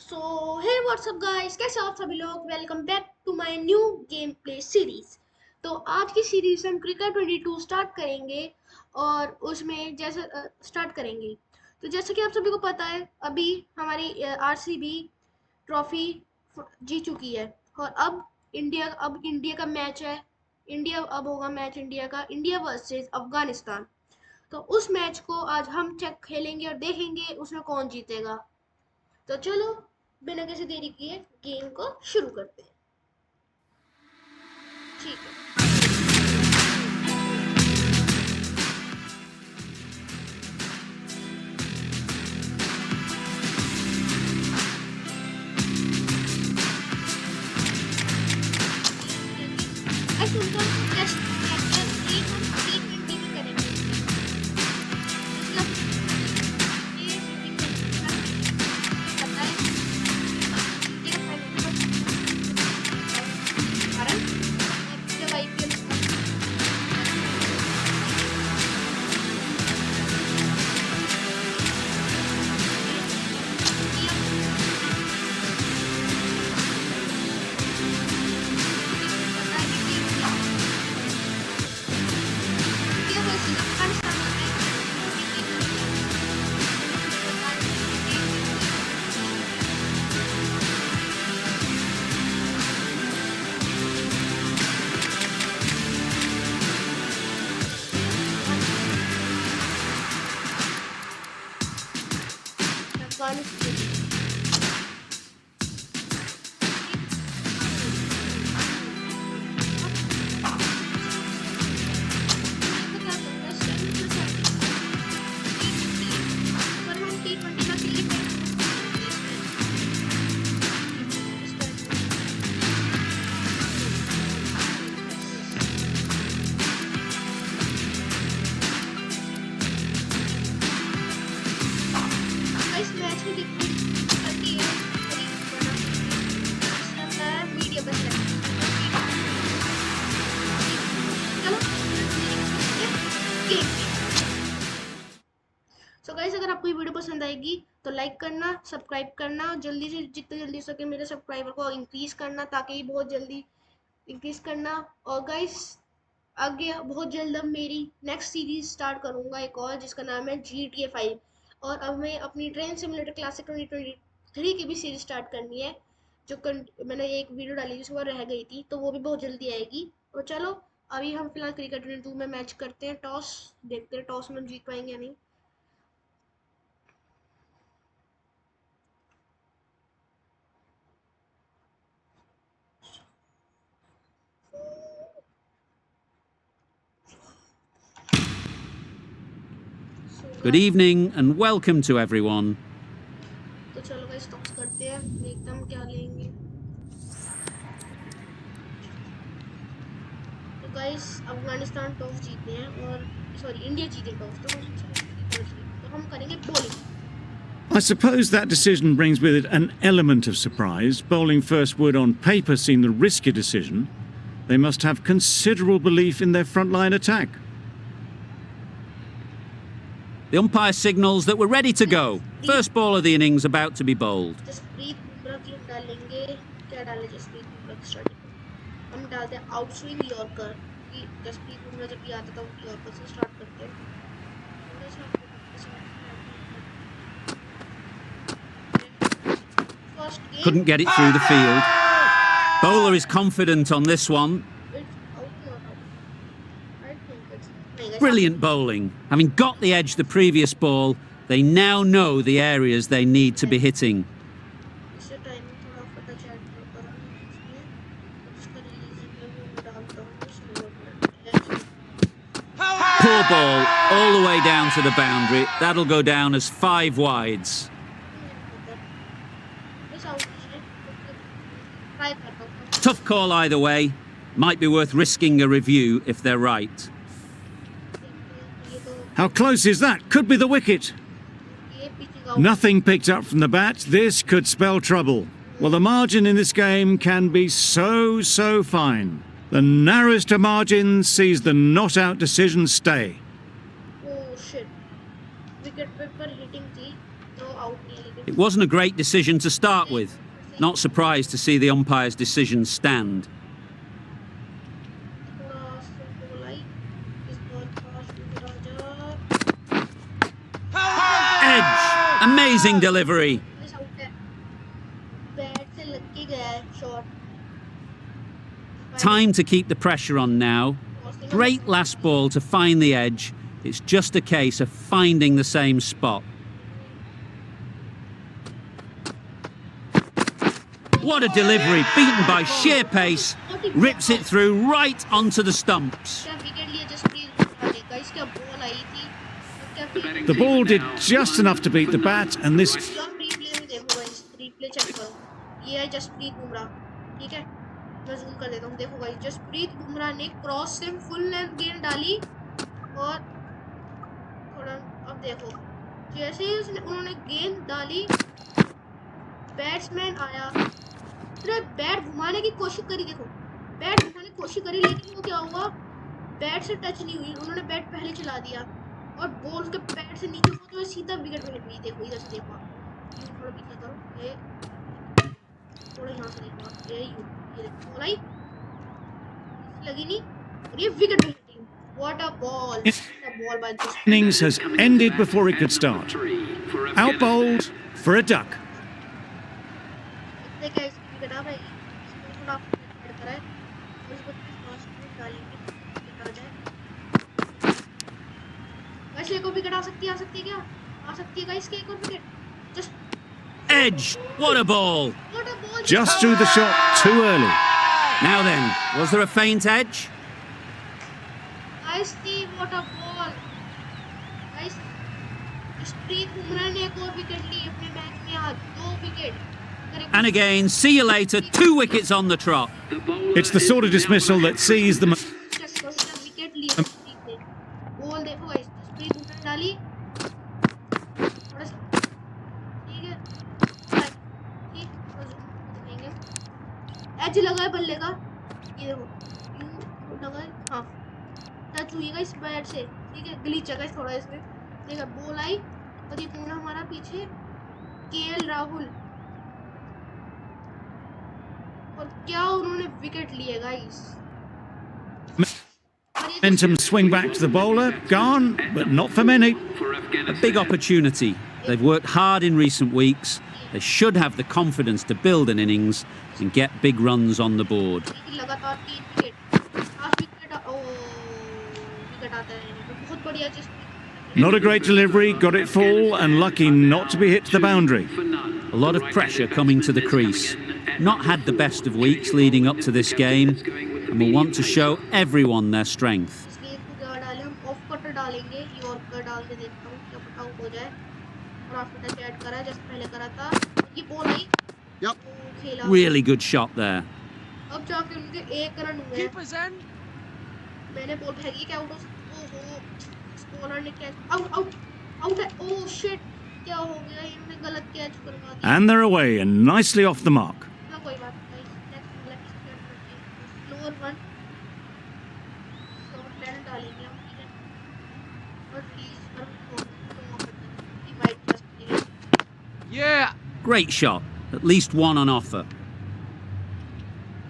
सो हे WhatsApp guys, कैसे हो आप सभी लोग। Welcome back to my new game play series. तो आज की सीरीज हम क्रिकेट 22 स्टार्ट करेंगे और उसमें जैसे स्टार्ट करेंगे। तो जैसे कि आप सभी को पता है, अभी हमारी आरसीबी ट्रॉफी जीत चुकी है और अब इंडिया का मैच है। इंडिया अब होगा मैच इंडिया का, इंडिया वर्सेस अफगानिस्तान। तो उस मैच को आज हम चेक खेलेंगे और देखेंगे उसमें कौन जीतेगा। तो चलो, बिना किसी देरी किए गेम को शुरू करते हैं। ठीक है। आई सुनता हूँ टेस्ट मैच है, ये हम T20 में करेंगे। मतलब ये पता है ये कारण जब आईपीएल अफगानिस्तान T20 का इस मैच में करती है मीडिया बस चलो गेम। सो गाइस, अगर आपको ये वीडियो पसंद आएगी तो लाइक करना, सब्सक्राइब करना, जल्दी से जितने जल्दी हो सके मेरे सब्सक्राइबर को इंक्रीज करना ताकि बहुत जल्दी इंक्रीज करना। और गाइस, आगे बहुत जल्द अब मेरी नेक्स्ट सीरीज स्टार्ट करूंगा एक और, जिसका नाम है GTA 5। और अब मैं अपनी ट्रेन सिमुलेटर क्लासिक 2023 की भी सीरीज स्टार्ट करनी है। मैंने एक वीडियो डाली जिसमें रह गई थी, तो वो भी बहुत जल्दी आएगी। तो चलो, अभी हम फिलहाल क्रिकेट 22 में मैच करते हैं। टॉस देखते हैं, टॉस में हम जीत पाएंगे या नहीं। Good evening and welcome to everyone. तो चलो गाइस, टॉस करते हैं, देखते हैं हम क्या लेंगे। तो गाइस, अफगानिस्तान टॉस जीते हैं और सॉरी इंडिया जीते टॉस, तो हम करेंगे bowling. I suppose that decision brings with it an element of surprise. Bowling first would, on paper, seem the risky decision. They must have considerable belief in their frontline attack. The umpire signals that we're ready to go. First ball of the innings about to be bowled. Jasprit Bumrah की हम डालेंगे। क्या डालें जसप्रीत बुमराह की starting में? हम डालते हैं आउट स्विंग यॉर्कर, कि जसप्रीत बुमराह जब भी आता था वो यॉर्कर से स्टार्ट करते हैं। Couldn't get it through the field. Bowler is confident on this one. Brilliant bowling. Having got the edge the previous ball, they now know the areas they need to be hitting. Poor ball, all the way down to the boundary. That'll go down as 5 wides. Tough call either way. Might be worth risking a review if they're right. How close is that? Could be the wicket. Nothing picked up from the bat. This could spell trouble. Well, the margin in this game can be so fine. The narrowest of margins sees the not-out decision stay. Oh shit. Wicket पे पर hitting थी, throw out नहीं है, लेकिन It wasn't a great decision to start with. Not surprised to see the umpire's decision stand. Edge! Amazing delivery. Time to keep the pressure on now. Great last ball to find the edge. It's just a case of finding the same spot. What a delivery, beaten by sheer pace, rips it through right onto the stumps. The ball did just enough to beat the bat, and this... ये है जसप्रीत बुमराह, ठीक है, मैं zoom कर देता हूँ, देखो guys, Jasprit Bumrah ने क्रॉस से फुल लेंथ गेंद डाली और थोड़ा, अब देखो, जैसे ही उन्होंने गेंद डाली, बैट्समैन आया, फिर बैट घुमाने की कोशिश करी, देखो, बैट घुमाने की कोशिश करी, लेकिन वो क्या हुआ, बैट से टच नहीं हुई, उन्होंने बैट पहले चला दिया और बॉल उसके पैर से नीचे होते हुए सीधा विकेट में लग गई, देखो, इधर से देखो, थोड़ा पीछे करो, ये थोड़ा यहाँ से देखो, ये देखो, बॉल आई, लगी नहीं, और ये विकेट में hitting, what a ball, by this innings has ended before it could start. Out bowled for a duck. देखो क्या इसकी विकेट आ रही है, इसको थोड़ा अपडेट करा है, और इसको फास्ट में डालेंगे, विकेट आ जाए, वैसे को विकेट आ सकती है क्या, आ सकती है गाइस, एक और wicket, just Edge! What a ball! Just threw the shot too early. Now then, was there a faint edge? Guys, see what a ball! Guys, Jasprit Bumrah ने एक और विकेट ली अपने मैच में, आज 2 wicket. And again, see you later, 2 wickets on the trot. It's the sort of dismissal that sees the... wicket ली जसप्रीत ने. Ball देखो guys, Jasprit Bumrah डाली. एज लगा है बल्ले का, ये देखो, यूं लगा है, हाँ, टच हुई है इस बैट से, ठीक है, ग्लिच है थोड़ा इसमें, देखा, बॉल आई और ये कौन हमारा पीछे, केएल राहुल, और क्या उन्होंने विकेट लिए guys. Momentum swing back to the bowler, gone, but not for many. A big opportunity. They've worked hard in recent weeks. They should have the confidence to build an innings and get big runs on the board. लगातार 3 wicket, 5 wicket, ओ wicket आता है, बहुत बढ़िया चीज. Not a great delivery, got it full and lucky not to be hit to the boundary. A lot of pressure coming to the crease. Not had the best of weeks leading up to this game and will want to show everyone their strength. इसलिए क्या डालें हम, off cutter डालेंगे, yorker डाल के देखता हूँ क्या पता हो जाए, और आफ्टर टच ऐड करा जैसे पहले करा था, ये बॉल आई, खेला, Really good shot there. अब जाके उनके 1 रन हुए हैं, मैंने बॉल फेंकी, क्या आउट हो, ओहो, बॉलर ने कैच, आउट है, ओह शिट, क्या हो गया, इन्होंने गलत कैच करवा दिया, And they're away and nicely off the mark. ना कोई बात नहीं, नेक्स्ट लेफ्ट स्टैंड करते हैं, स्लोअर वन, शॉर्ट लैंड डालेंगे हम, ठीक है, और रिलीज पर डिवाइड कर सकते हैं, Yeah! Great shot. At least one on offer.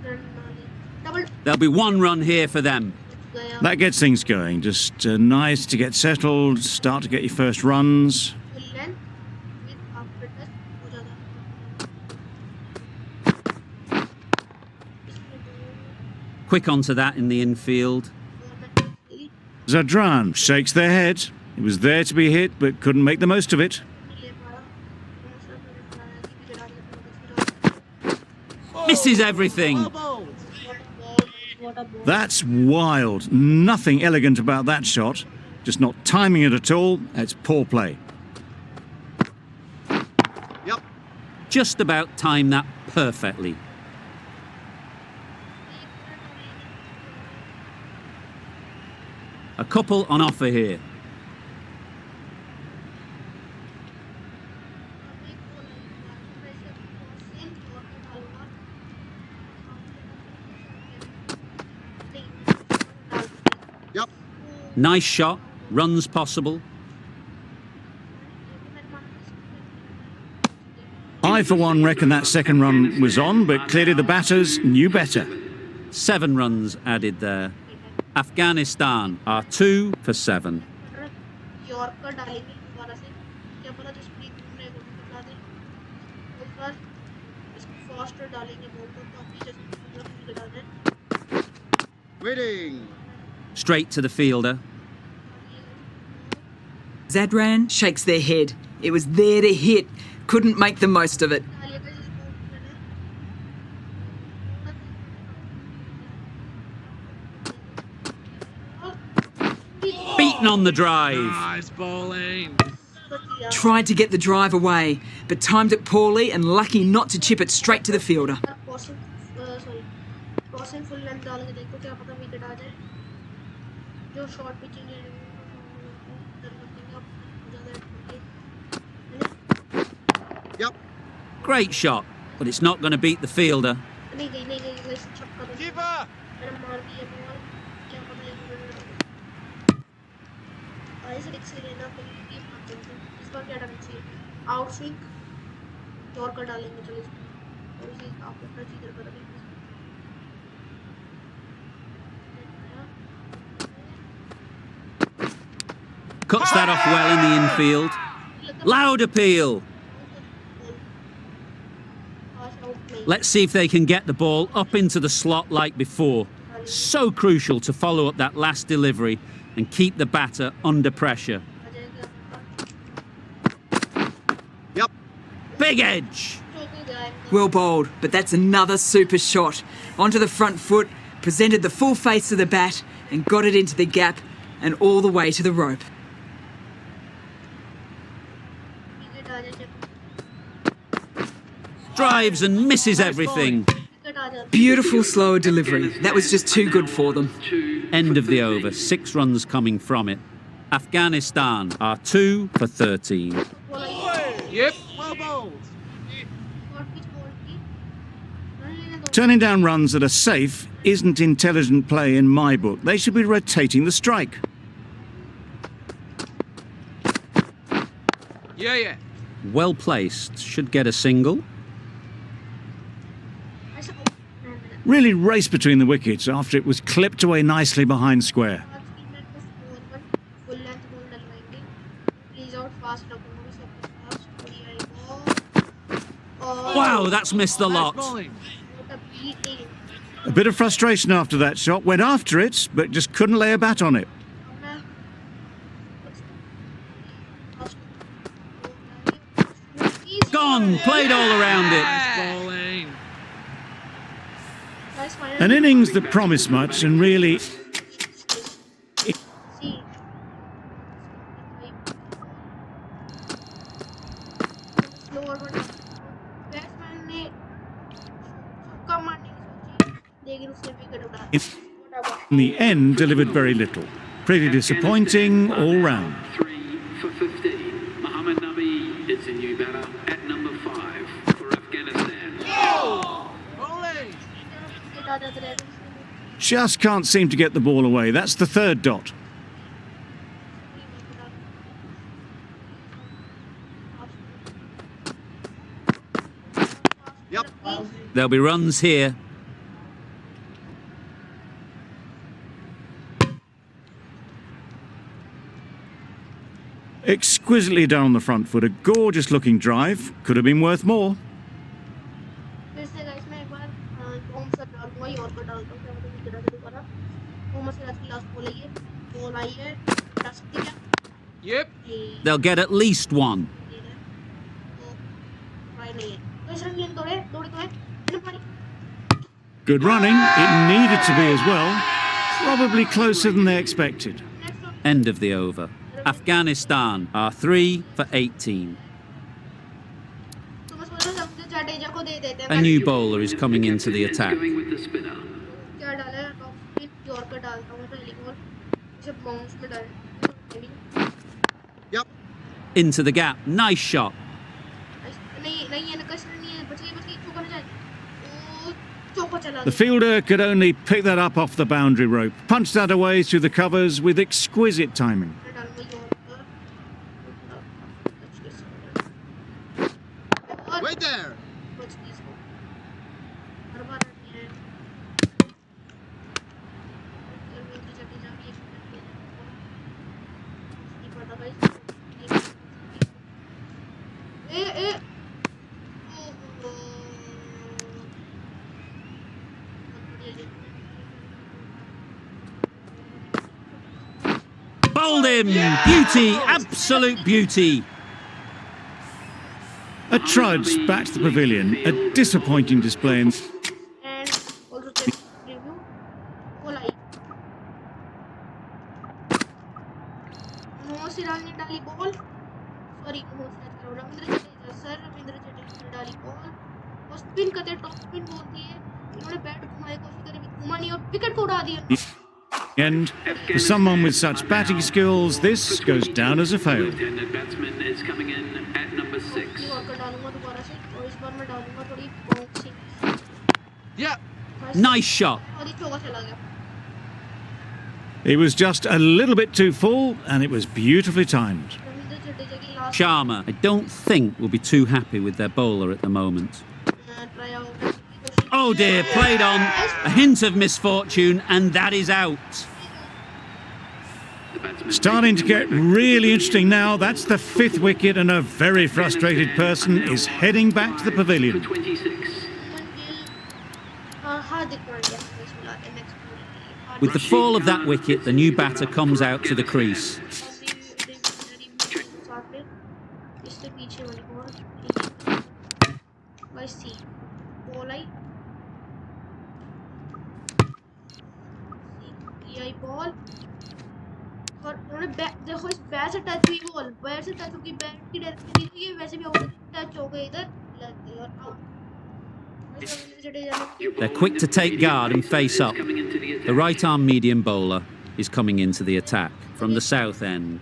Run डाले, double There'll be 1 run here for them. गया, That gets things going. Just nice to get settled, start to get your first runs. Full length with after touch हो जाता है, Quick onto that in the infield. Zadran shakes their head. He was there to be hit, but couldn't make the most of it. Misses everything. That's wild. Nothing elegant about that shot. Just not timing it at all. It's poor play. Just about timed that perfectly. A couple on offer here. Nice shot, runs possible. I, for one, reckon that second run was on, but clearly the batters knew better. 7 runs added there. Afghanistan are 2 for 7. Yorker डालेंगे दोबारा से, क्या पता जसप्रीत बुमराह को बता दे। इस बार इसको faster डालेंगे बॉल को, ताकि जसप्रीत बुमराह को गिरा दे। Winning. Straight to the fielder. Zadran shakes their head. It was there to hit. Couldn't make the most of it. डालेगा जिसको Beaten on the drive. Nice bowling. Tried to get the drive away, but timed it poorly and lucky not to chip it straight to the fielder. Crossing full length डालेंगे, देखो क्या पता wicket आ जाए। जो short pitching है Yep. Great shot, but it's not going to beat the fielder. नहीं गई छक्का तो Keeper. मैंने मार दिया बॉल, क्या पता ये ऐसे रिक्स लेना पड़ेगी। इस बार क्या डालना चाहिए? आउट स्विंग यॉर्कर डालेंगे, चलो इसमें और इसे आप अपना चीज़ कर देंगे। Cuts that off well in the infield. Loud appeal. Let's see if they can get the ball up into the slot like before. So crucial to follow up that last delivery and keep the batter under pressure. Yep. Big edge. Well bowled, but that's another super shot. Onto the front foot, presented the full face of the bat and got it into the gap and all the way to the rope. Drives and misses everything. Beautiful slower delivery. That was just too good for them. End of the over. 6 runs coming from it. Afghanistan are 2 for 13. Yep. Well bowled. Turning down runs that are safe isn't intelligent play in my book. They should be rotating the strike. Yeah. Well placed. Should get a single. Really raced between the wickets after it was clipped away nicely behind square. Wow, that's missed the lot. Bowling. A bit of frustration after that shot. Went after it, but just couldn't lay a bat on it. Gone. Played all around it. Bowling. An innings that promised much and really in the end delivered very little. Pretty disappointing all round. 3 for 15. Mohammad Nabi is the new batter at number 5 for Afghanistan. Bowling. Just can't seem to get the ball away. That's the third dot. Yep. There'll be runs here. Exquisitely done on the front foot. A gorgeous looking drive. Could have been worth more. फिर से guys मैं एक बार Baum से डालूंगा, yorker डालता हूं, क्या मतलब विकेट आ जाए दोबारा। मोहम्मद सिराज की लास्ट बॉल है ये, बॉल आई है, जा सकती है क्या? Yep. They'll get at least 1. ये है, तो ट्राई नहीं है, तो इस रन लेन दौड़े तो है, मैंने मारी। Good running. It needed to be as well. Probably closer than they expected. End of the over. Afghanistan are 3 for 18. तो बस बोलो सब जडेजा को दे देते हैं। A new bowler is coming into the attack. Going with the spinner. क्या डाला है? टॉप स्पिन यॉर्कर डालता हूं पहली बॉल, इसे बाउंस में डाल। Yep. Into the gap. Nice shot. नहीं है ना, कस नहीं है, बच गई, चौका ना जाए। ओ चौका चला The गया। fielder could only pick that up off the boundary rope. Punched that away through the covers with exquisite timing. डालूंगा yorker. Wait there. Bowled him! Beauty, absolute beauty. A trudge back to the pavilion, a disappointing display. And also check review. Bola आई. मोहम्मद सिराज ने डाली ball. Sorry Mohammad Siraj करो. Ravindra Jadeja sir Ravindra Jadeja ने डाली ball. और spin करते top spin ball थी है. इन्होंने बैट घुमाने की कोशिश करी, घुमा नहीं और विकेट को उड़ा दिया. And for someone with such batting skills, this goes down as a fail. Left-handed batsman is coming in at number 6. और कर डालूंगा दोबारा से और इस बार मैं डालूंगा थोड़ी बाउंसिंग. Yep. Nice shot. और ये चौका चला गया. It was just a little bit too full, and it was beautifully timed. Ravindra Jadeja की last Sharma, I don't think will be too happy with their bowler at the moment. Try out. Oh dear, played on. A hint of misfortune, and that is out. The batsman Starting to get really interesting now. That's the 5th wicket, and a very frustrated person is heading back to the for pavilion. 26. Hardik Pandya को बुलाते हैं next ball. With the fall of that wicket, the new batter comes out to the crease. इससे पीछे वाली ball. भाई सी ball आई. ये eye ball. और उन्होंने देखो इस बैट से टच हुई बॉल. बैट से टच होगी, बैट की डायरेक्शन नहीं थी, ये वैसे भी आउट टच हो गई इधर लग गई और out. They're quick to take guard and face up. The right-arm medium bowler is coming into the attack from the south end.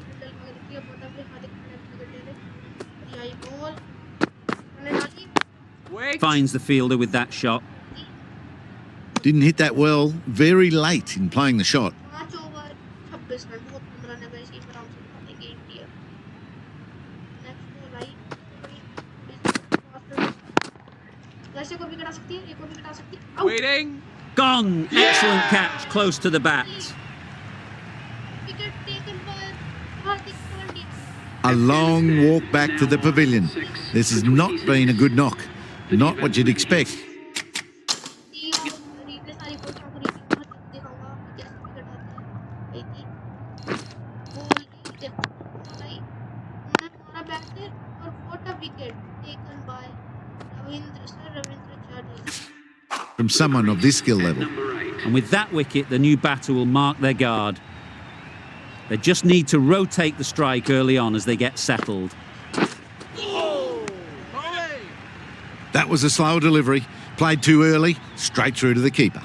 Wait. Finds the fielder with that shot. Didn't hit that well, very late in playing the shot. 5 over 26 run, बहुत कम run है वैसे ही आराम से मारेंगे India. Next ball आई. वैसे को भी करा सकती है, एक को भी करा सकती है. Out. Waiting. Gone! Excellent catch, close to the bat. Wicket taken by Hardik Pandya. A long walk back to the pavilion. This has not been a good knock. Not what you'd expect. Replay सारी को चाकरी दिखाऊंगा कैसे wicket आते हैं. एक ही ball देखो ball आई. उन्होंने मारा बैट से और what a wicket taken by Ravindra Jadeja. From someone of this skill level. Number 8. And with that wicket, the new batter will mark their guard. They just need to rotate the strike early on as they get settled. Bowling. That was a slow delivery. Played too early, straight through to the keeper.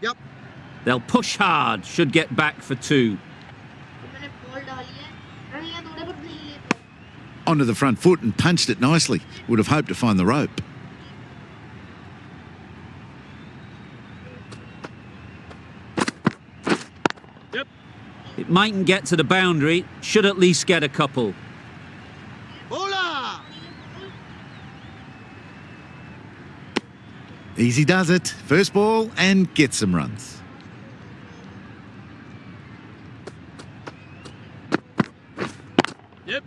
Yep. They'll push hard, should get back for 2. मैंने ball डाली है. Run लिया दौड़े पर नहीं ले पाए. Onto the front foot and punched it nicely. Would have hoped to find the rope. It mightn't get to the boundary, should at least get a couple. Bowler. Easy does it. First ball and gets some runs. Yep.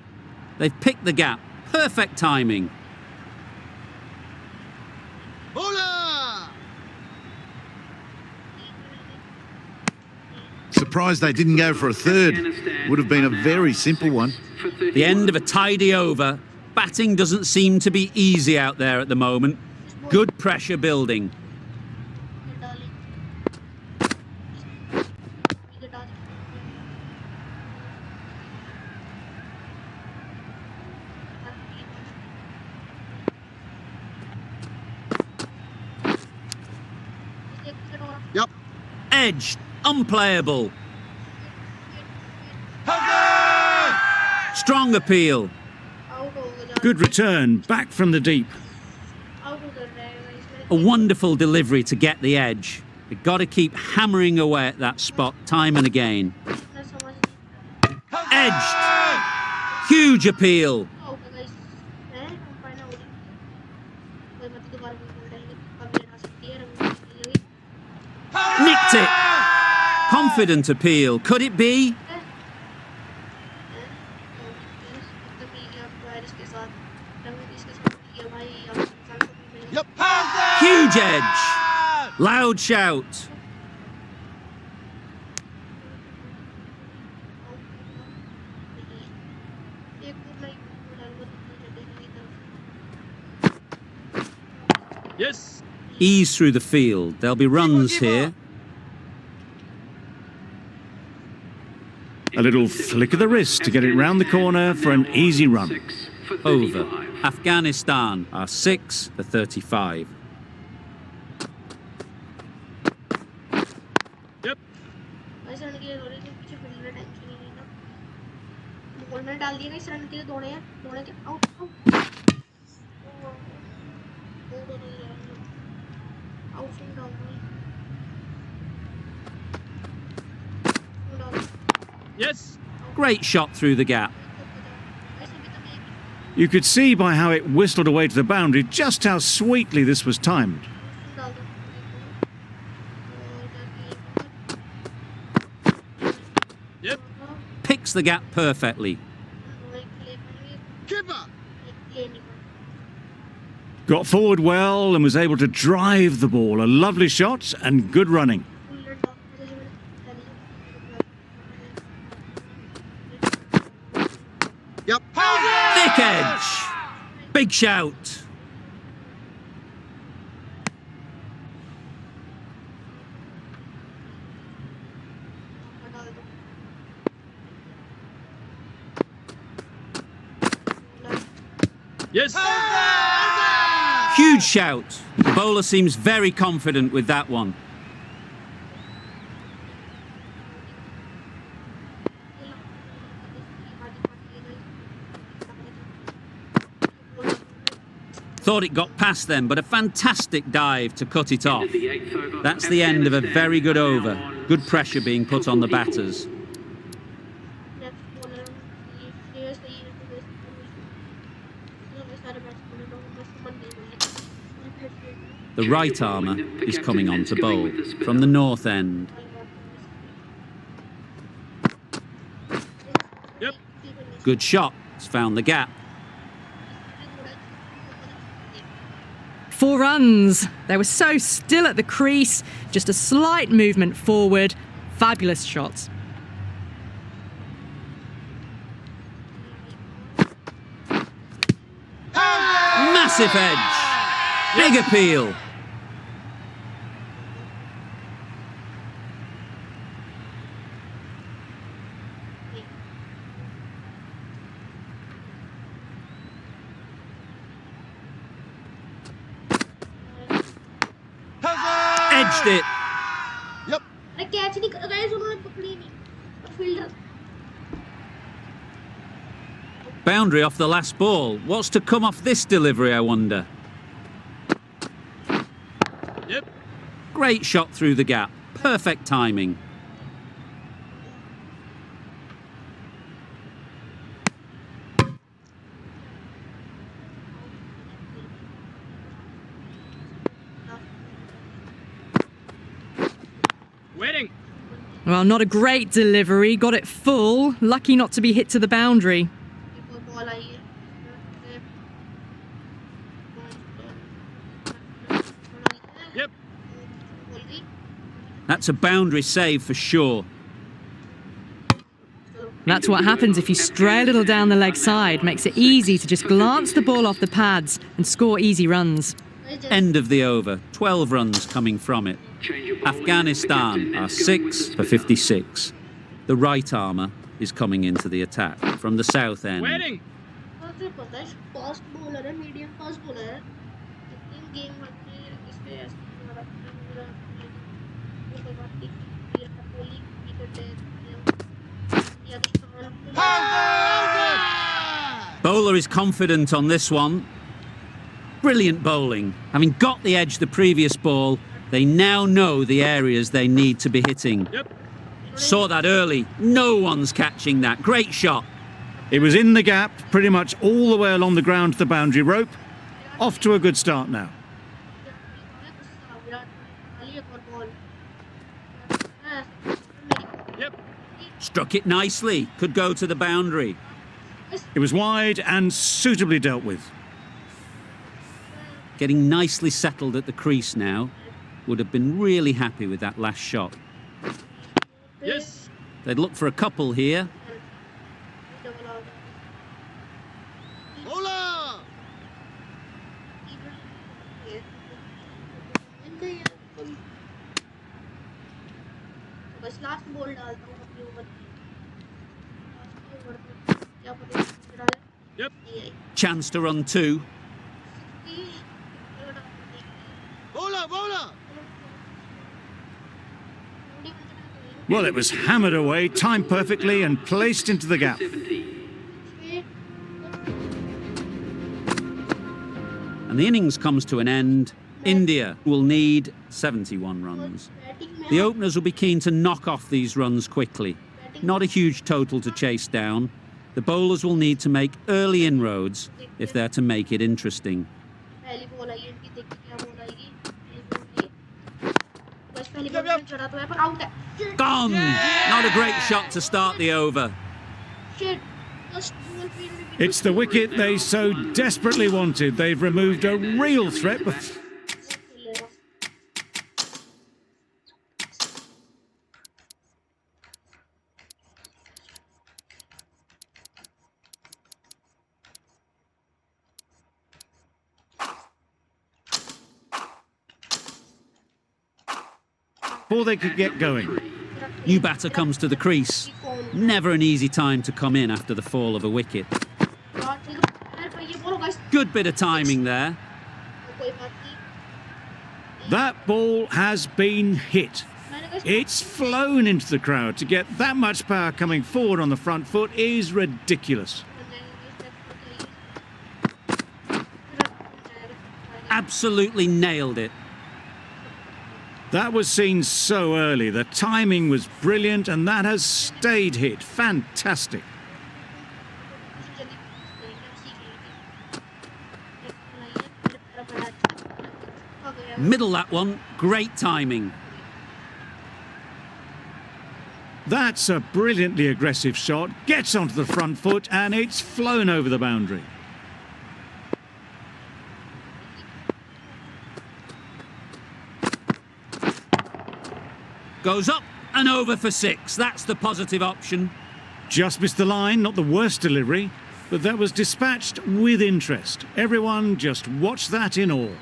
They've picked the gap. Perfect timing. Bowler. Surprised they didn't go for a third. Would have been a very simple one. For 31. The end of a tidy over. Batting doesn't seem to be easy out there at the moment. Good pressure building. Wicket डाली. Wicket डाली. एक wicket और. Yep. Edged. Unplayable. Strong appeal. Out हो गया. Good return, back from the deep. Out हो कर रहा है इसमें. A wonderful delivery to get the edge. They've got to keep hammering away at that spot time and again. मैं समझ नहीं. Edged. Huge appeal. आउट हो गई. हैं फाइनल हो गई. कोई मत दोबारा बॉल डालेंगे. कभी हटा सकती है. Ravindra Jadeja. Nicked it. Confident appeal. Could it be? Virus के साथ रंग इसके साथ किया भाई अब इंसान को मिलेगा Yep. Huge edge. Loud shout. एक तो मैं डाल दो इधर Yes. Ease through the field. There'll be runs here. A little flick of the wrist to get it round the corner for an easy run. 6 for Over. 35. Afghanistan are 6 for 35. Yep. ऐसे run के लिए दौड़े थे पीछे fielder tension ही नहीं ना ball में डाल दिया इस रन के लिए दौड़े के out out down Yes. Great shot through the gap. You could see by how it whistled away to the boundary just how sweetly this was timed. Yep. Picks the gap perfectly. Keeper. Got forward well and was able to drive the ball. A lovely shot and good running. Yep. Thick edge. Big shout. Yes. Huge shout. The bowler seems very confident with that one. Thought it got past them, but a fantastic dive to cut it off. End of the 8th over. That's the end of a very good over. Afghanistan now on Good pressure 6 being put for on the 44. batters. The right armour is coming on to bowl from the north end. Yep. Good shot. It's found the gap. 4 runs. They were so still at the crease, just a slight movement forward. Fabulous shots. Massive edge. Big appeal. Edged it. Yep. अरे catch नहीं guys उन्होंने पकड़ी नहीं fielder Boundary off the last ball. What's to come off this delivery, I wonder? Yep. Great shot through the gap. Perfect timing. Waiting. Well, not a great delivery. Got it full. Lucky not to be hit to the boundary. Ball आई है Yep. Ball गई That's a boundary save for sure. That's what happens if you stray a little down the leg side. Makes it easy to just glance the ball off the pads and score easy runs. End of the over. 12 runs coming from it. Change of bowling. The Afghanistan captain are is 6 for 56. The right armour is coming into the attack from the south end. Waiting. मुझे पता है fast bowler है medium fast bowler है लेकिन game में इसमें ऐसा मेरा कोई बात नहीं ये कोहली विकेट है या Bowler is confident on this one. Brilliant bowling. Having got the edge the previous ball, they now know the areas they need to be hitting. Yep. Saw that early. No one's catching that. Great shot. It was in the gap, pretty much all the way along the ground to the boundary rope. Off to a good start now. Yep. Struck it nicely. Could go to the boundary. It was wide and suitably dealt with. Getting nicely settled at the crease now. Would have been really happy with that last shot. Yes. They'd look for a couple here. Bowler. बस last ball डालता हूँ अपनी over में क्या पता Yep. Chance to run two. Bowler. Bowler. Well, it was hammered away, timed perfectly and placed into the gap. 70. And the innings comes to an end. India will need 71 runs. The openers will be keen to knock off these runs quickly. Not a huge total to chase down. The bowlers will need to make early inroads if they're to make it interesting. पहली ball आई है इनकी देखते क्या ball आएगी बस पहली ball में चढ़ा तो है पर आउट है Gone! Not a great shot to start the over. Shit first ball पे It's the wicket they so desperately wanted. They've removed a real threat. Before they could get going. New batter comes to the crease. Never an easy time to come in after the fall of a wicket. Good bit of timing there. That ball has been hit. It's flown into the crowd. To get that much power coming forward on the front foot is ridiculous. Absolutely nailed it. That was seen so early. The timing was brilliant and that has stayed hit. Fantastic. Middle that one. Great timing. That's a brilliantly aggressive shot. Gets onto the front foot and it's flown over the boundary. Goes up and over for six. That's the positive option. Just missed the line, not the worst delivery, but that was dispatched with interest. Everyone just watched that in awe.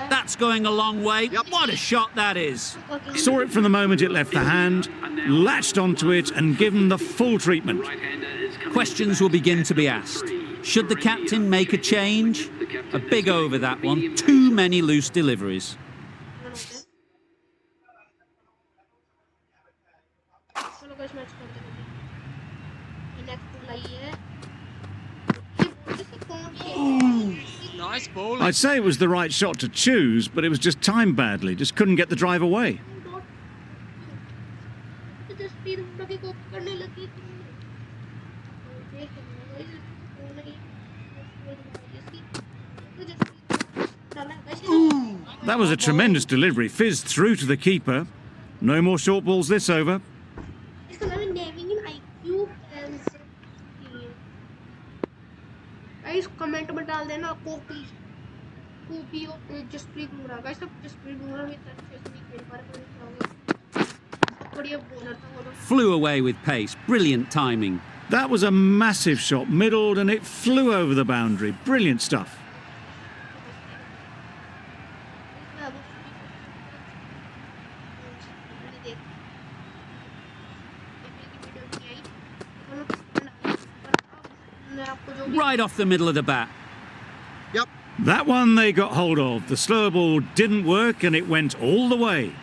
That's going a long way. What a shot that is. Saw it from the moment it left the hand, latched onto it and given the full treatment. Right-hander is coming Questions will begin to be asked. Should the captain make a change? A big over that one. Too many loose deliveries. Nice ball. I'd say it was the right shot to choose, but it was just timed badly. Just couldn't get the drive away. That was a tremendous delivery. Fizzed through to the keeper. No more short balls this over. Guys comment में डाल देना copy copy of Jasprit Bumrah guys सब जसप्रीत बुमराह में तरफ से नहीं खेल पा रहे बढ़िया बॉलर था वो Flew away with pace. Brilliant timing. That was a massive shot, middled, and it flew over the boundary. Brilliant stuff. Right off the middle of the bat. Yep. That one they got hold of. The slow ball didn't work and it went all the way.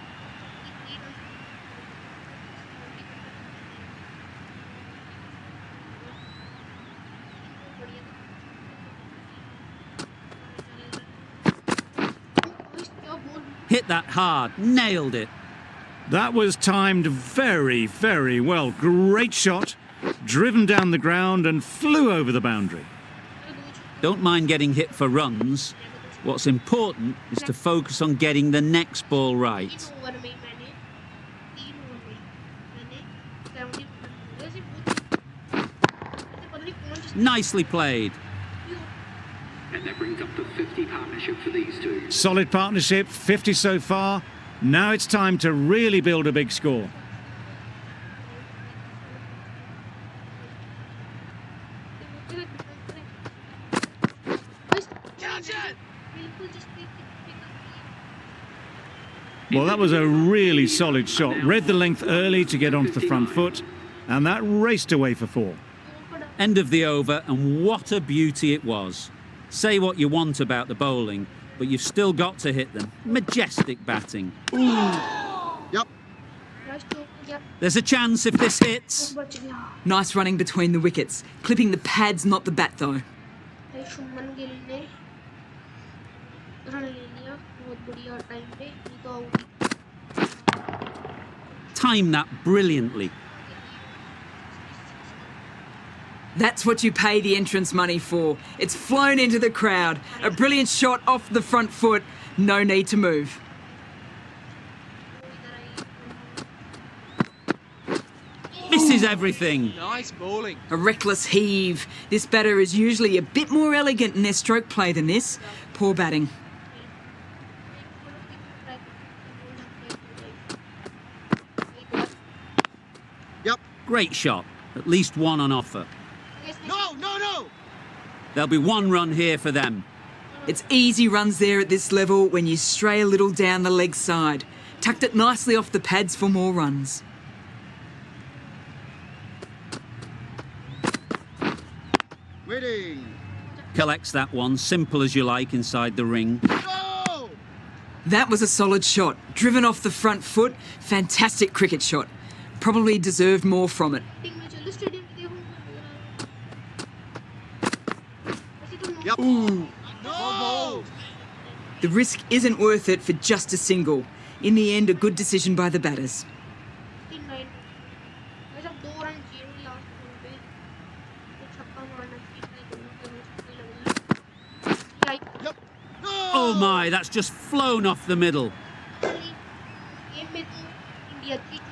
Hit that hard. Nailed it. That was timed very, very well. Great shot. Driven down the ground and flew over the boundary. Don't mind getting hit for runs. What's important is to focus on getting the next ball right. 70 ऐसे पता नहीं कौन सी Nicely played. And that brings up to 50 partnership for these two. Solid partnership, 50 so far. Now it's time to really build a big score. Well, that was a really solid shot. Read the length early to get onto the front foot, and that raced away for 4. End of the over, and what a beauty it was. Say what you want about the bowling, but you've still got to hit them. Majestic batting. Yep. There's a chance if this hits. Nice running between the wickets. Clipping the pads, not the bat though. Shubman Gill ने run ले लिया बहुत बढ़िया time पे नहीं तो out Time that brilliantly. That's what you pay the entrance money for. It's flown into the crowd. A brilliant shot off the front foot. No need to move. Misses everything. Nice bowling. A reckless heave. This batter is usually a bit more elegant in their stroke play than this. Poor batting. Yep. Great shot. At least one on offer. No, no, no. There'll be 1 run here for them. It's easy runs there at this level when you stray a little down the leg side. Tucked it nicely off the pads for more runs. Waiting. Collects that one, simple as you like, inside the ring. Go. That was a solid shot. Driven off the front foot. Fantastic cricket shot. Probably deserved more from it. Yep. No. The risk isn't worth it for just a single. In the end, a good decision by the batters. Yep. No. Oh my, that's just flown off the middle.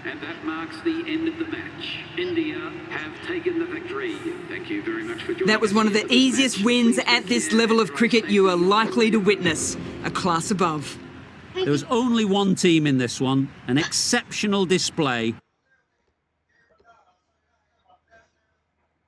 And that marks the end of the match. India have taken the victory. Thank you very much for joining That was one of us the for this easiest match. wins at this level of cricket you are likely to witness. A class above. There was only one team in this one, an exceptional display